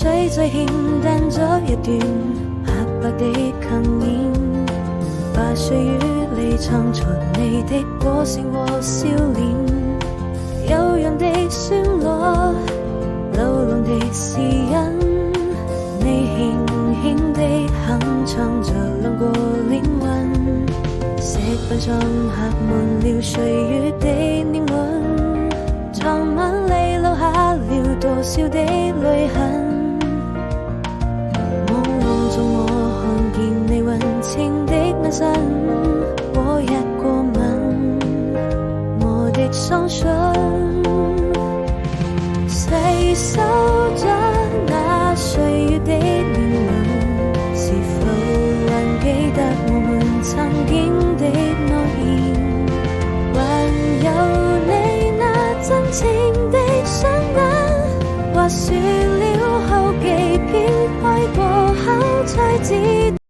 水再欠淡咗一段白白的幸免，把歲月裏藏藏你的歌聲和笑臉，悠揚的旋律，流浪的詩音，你輕輕地哼唱着兩個靈魂，石板上刻滿了歲月的年輪，藏晚裏留下了多少的淚痕。朦朧中我看見你溫情的眼神和一個吻，我的雙唇細數着那歲月的年輪，是否還記得我們曾經的諾言，還有你那真情的雙眼，或說了好幾遍，愛過後才知。